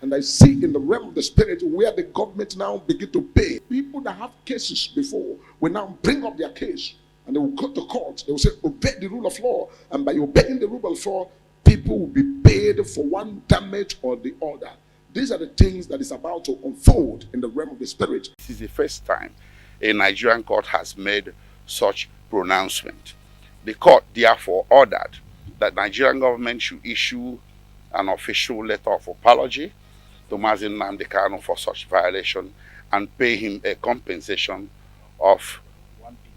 And I see in the realm of the spirit where the government now begin to pay. People that have cases before will now bring up their case and they will go to court. They will say, obey the rule of law. And by obeying the rule of law, people will be paid for one damage or the other. These are the things that is about to unfold in the realm of the spirit. This is the first time a Nigerian court has made such pronouncement. The court therefore ordered that Nigerian government should issue an official letter of apology to Mazi Nnamdi Kanu for such violation and pay him a compensation of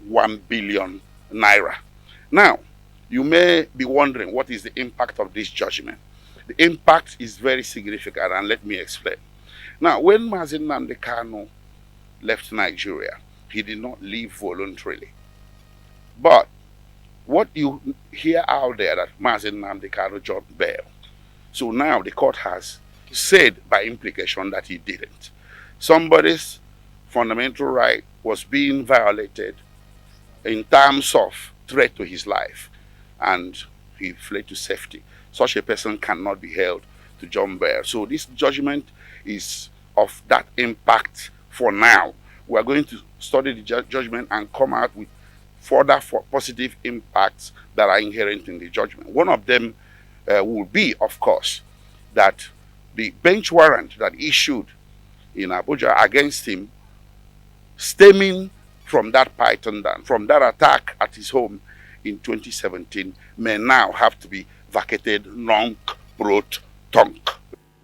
1 billion naira. Now, you may be wondering what is the impact of this judgment. The impact is very significant, and let me explain. Now, when Mazi Nnamdi Kanu left Nigeria, he did not leave voluntarily. But what you hear out there that Mazi Nnamdi Kanu jumped bail. So now the court has said by implication that he didn't. Somebody's fundamental right was being violated in terms of threat to his life, and he fled to safety. Such a person cannot be held to jump bail. So this judgment is of that impact for now. We are going to study the judgment and come out with further positive impacts that are inherent in the judgment. One of them will be, of course, that the bench warrant that issued in Abuja against him, stemming from that python dance, from that attack at his home in 2017, may now have to be vacated nunc pro tunc.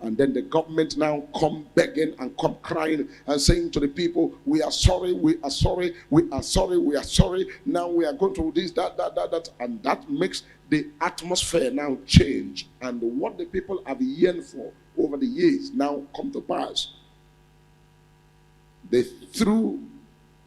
And then the government now come begging and come crying and saying to the people, we are sorry, we are sorry, we are sorry, we are sorry. Now we are going to do this, that. And that makes the atmosphere now change. And what the people have yearned for over the years now come to pass. The true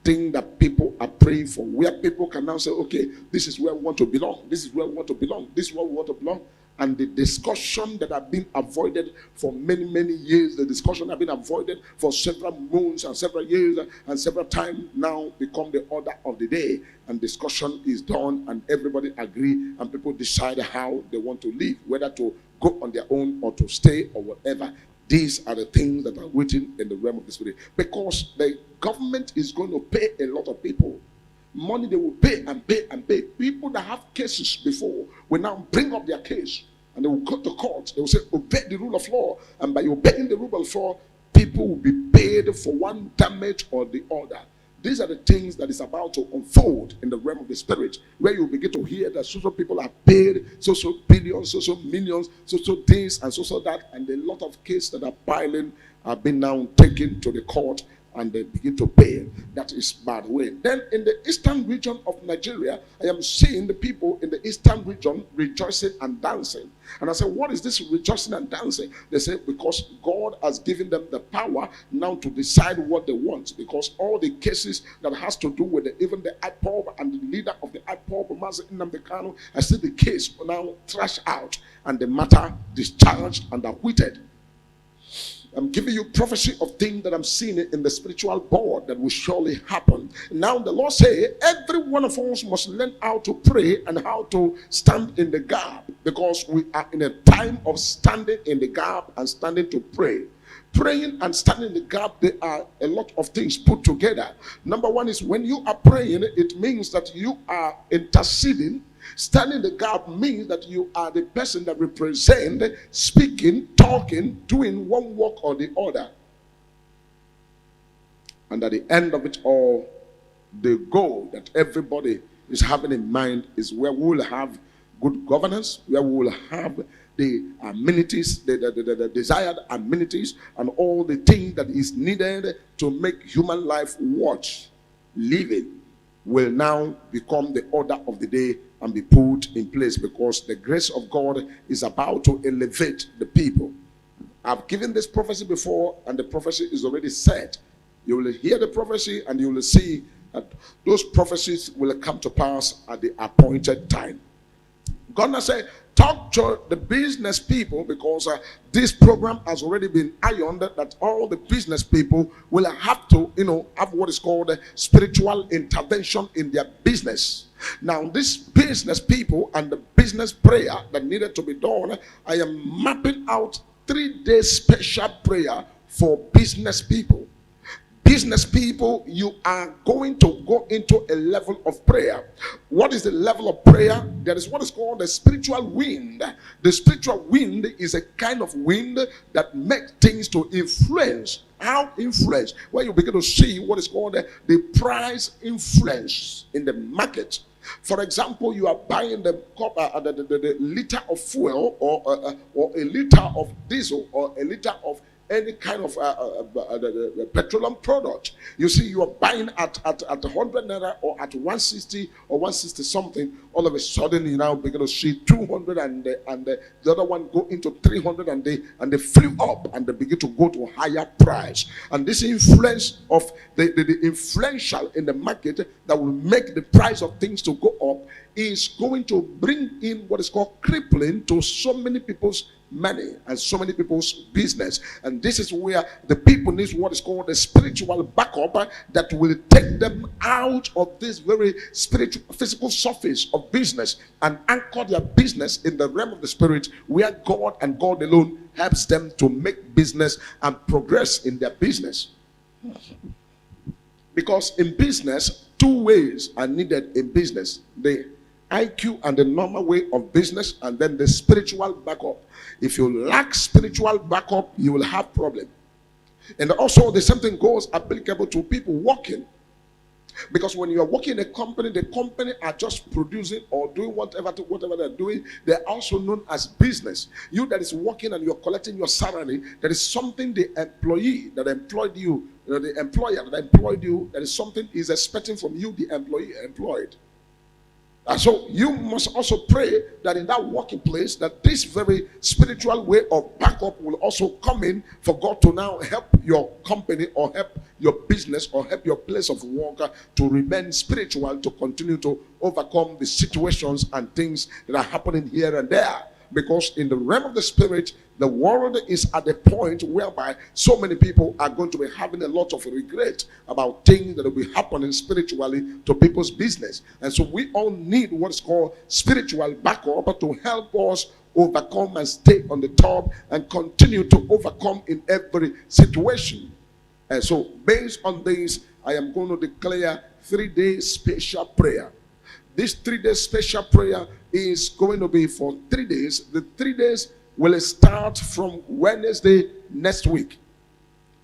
thing that people are praying for, where people can now say, okay, this is where we want to belong. This is where we want to belong. This is where we want to belong. And the discussion that have been avoided for many, many years, the discussion have been avoided for several months and several years and several times, now become the order of the day. And discussion is done and everybody agree and people decide how they want to live, whether to go on their own or to stay or whatever. These are the things that are written in the realm of the spirit. Because the government is going to pay a lot of people. Money they will pay and pay and pay. People that have cases before will now bring up their case and they will go to court. They will say, obey the rule of law. And by obeying the rule of law, people will be paid for one damage or the other. These are the things that is about to unfold in the realm of the spirit, where you begin to hear that so people are paid, so billions, so millions, so this and so that, and a lot of cases that are piling have been now taken to the court and they begin to pay. That is bad way. Then in the eastern region of Nigeria, I am seeing the people in the eastern region rejoicing and dancing. And I said, what is this rejoicing and dancing? They say, because God has given them the power now to decide what they want. Because all the cases that has to do with even the IPOB and the leader of the IPOB, Mazi Nnamdi Kanu, I see the case now trashed out and the matter discharged and acquitted. I'm giving you prophecy of things that I'm seeing in the spiritual board that will surely happen. Now the Lord say, every one of us must learn how to pray and how to stand in the gap, because we are in a time of standing in the gap and standing to pray. Praying and standing in the gap, there are a lot of things put together. Number one is when you are praying, it means that you are interceding. Standing in the gap means that you are the person that represents, speaking, talking, doing one work or the other. And at the end of it all, the goal that everybody is having in mind is where we will have good governance, where we will have the amenities, the desired amenities, and all the things that is needed to make human life worth living will now become the order of the day and be put in place, because the grace of God is about to elevate the people. I've given this prophecy before, and the prophecy is already set. You will hear the prophecy and you will see that those prophecies will come to pass at the appointed time. God has said, talk to the business people, because this program has already been ironed that all the business people will have to, have what is called spiritual intervention in their business. Now, this business people and the business prayer that needed to be done, I am mapping out 3-day special prayer for business people. Business people, you are going to go into a level of prayer. What is the level of prayer? There is what is called the spiritual wind. The spiritual wind is a kind of wind that makes things to influence. How influence? When you begin to see what is called the price influence in the market. For example, you are buying the liter of fuel, or a liter of diesel, or a liter of any kind of the petroleum product. You see, you are buying at 100 naira, or at 160 or 160 something. All of a sudden, you now begin to see 200, and the other one go into 300, and they flew up, and they begin to go to a higher price. And this influence of the influential in the market that will make the price of things to go up is going to bring in what is called crippling to so many people's money and so many people's business. And this is where the people need what is called a spiritual backup that will take them out of this very spiritual physical surface of business and anchor their business in the realm of the spirit, where God and God alone helps them to make business and progress in their business. Because in business, 2 ways are needed in business: the IQ and the normal way of business, and then the spiritual backup. If you lack spiritual backup, you will have problem. And also the same thing goes applicable to people working. Because when you are working in a company, the company are just producing or doing whatever they're doing. They're also known as business. You that is working and you're collecting your salary, that is something the employee that employed you, the employer that employed you, that is something is expecting from you, the employee employed. And so you must also pray that in that working place, that this very spiritual way of backup will also come in for God to now help your company, or help your business, or help your place of work to remain spiritual, to continue to overcome the situations and things that are happening here and there. Because in the realm of the spirit, the world is at the point whereby so many people are going to be having a lot of regret about things that will be happening spiritually to people's business. And so we all need what's called spiritual backup to help us overcome and stay on the top and continue to overcome in every situation. And so based on this, I am going to declare 3-day special prayer. This 3-day special prayer is going to be for 3 days. The 3 days will start from Wednesday next week.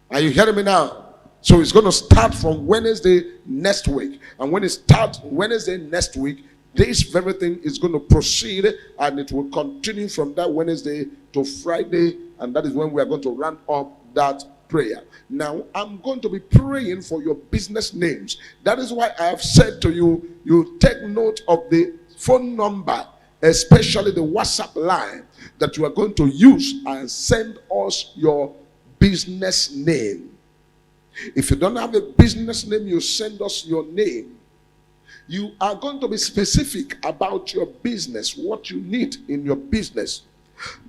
Are you hearing me now? So it's going to start from Wednesday next week. And when it starts Wednesday next week, this very thing is going to proceed, and it will continue from that Wednesday to Friday. And that is when we are going to run up that prayer. Now, I'm going to be praying for your business names. That is why I have said to you, you take note of the phone number, especially the WhatsApp line that you are going to use, and send us your business name. If you don't have a business name, you send us your name. You are going to be specific about your business, what you need in your business.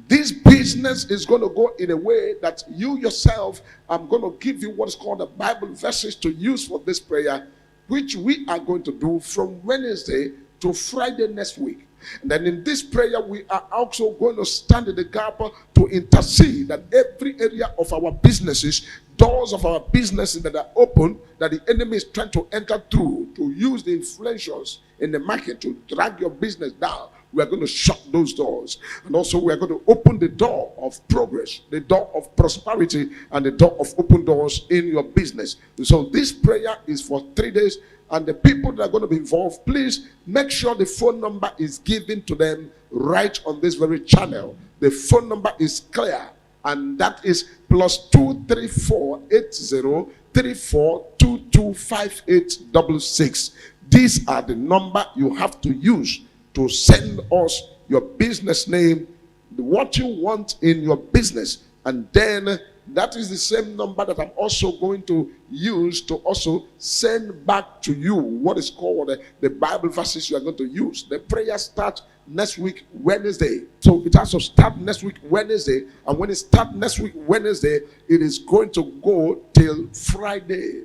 This business is going to go in a way that you yourself, I'm going to give you what is called the Bible verses to use for this prayer, which we are going to do from Wednesday to Friday next week. And then in this prayer, we are also going to stand in the gap to intercede that every area of our businesses, doors of our businesses that are open, that the enemy is trying to enter through, to use the influentials in the market to drag your business down. We are going to shut those doors. And also we are going to open the door of progress, the door of prosperity, and the door of open doors in your business. So this prayer is for 3 days. And the people that are going to be involved, please make sure the phone number is given to them right on this very channel. The phone number is clear, and that is +2348034225866. These are the number you have to use to send us your business name, what you want in your business, and then that is the same number that I'm also going to use to also send back to you what is called the Bible verses you are going to use. The prayer starts next week, Wednesday. So it has to start next week, Wednesday. And when it starts next week, Wednesday, it is going to go till Friday.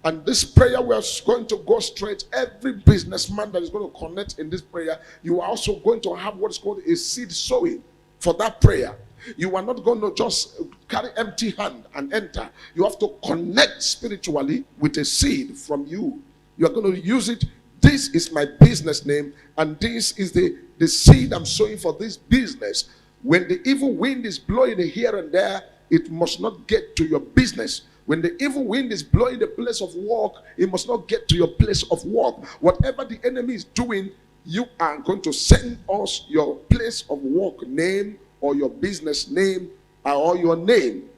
And this prayer, we are going to go straight. Every businessman that is going to connect in this prayer, you are also going to have what is called a seed sowing for that prayer. You are not going to just carry empty hand and enter. You have to connect spiritually with a seed from you. You are going to use it. This is my business name, and this is the seed I'm sowing for this business. When the evil wind is blowing here and there, it must not get to your business. When the evil wind is blowing the place of work, it must not get to your place of work. Whatever the enemy is doing, you are going to send us your place of work name or your business name or your name.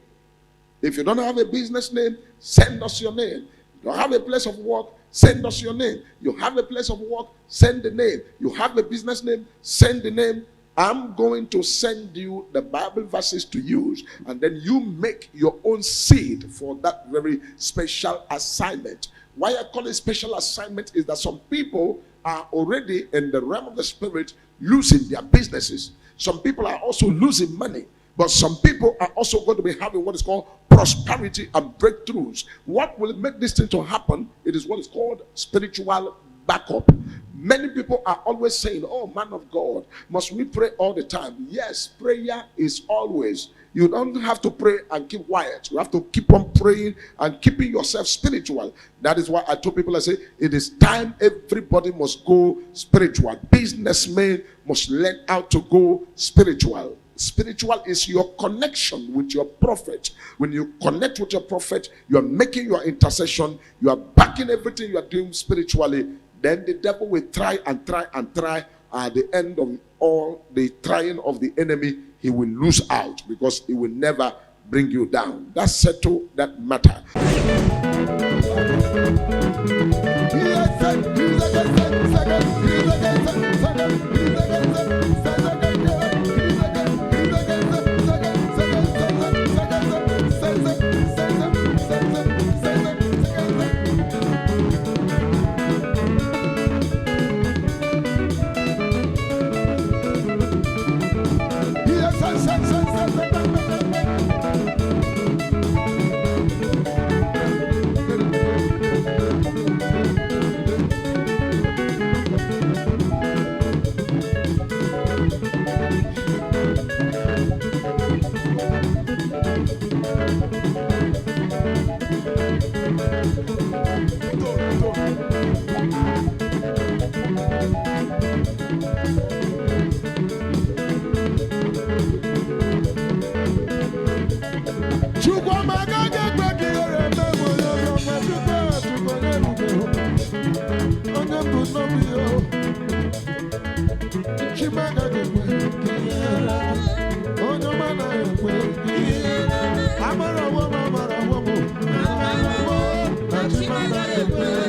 If you don't have a business name, send us your name. You have a place of work, send us your name. You have a place of work, send the name. You have a business name, send the name. I'm going to send you the Bible verses to use, and then you make your own seed for that very special assignment. Why I call it special assignment is that some people are already in the realm of the spirit losing their businesses. Some people are also losing money. But some people are also going to be having what is called prosperity and breakthroughs. What will make this thing to happen? It is what is called spiritual backup. Many people are always saying, oh, man of God, must we pray all the time? Yes, prayer is always. You don't have to pray and keep quiet. You have to keep on praying and keeping yourself spiritual. That is why I told people, I say, it is time everybody must go spiritual. Businessmen must learn how to go spiritual. Spiritual is your connection with your prophet. When you connect with your prophet, you are making your intercession, you are backing everything you are doing spiritually. Then the devil will try and try and try. At the end of all the trying of the enemy, he will lose out because he will never bring you down. That's settled that matter. I'm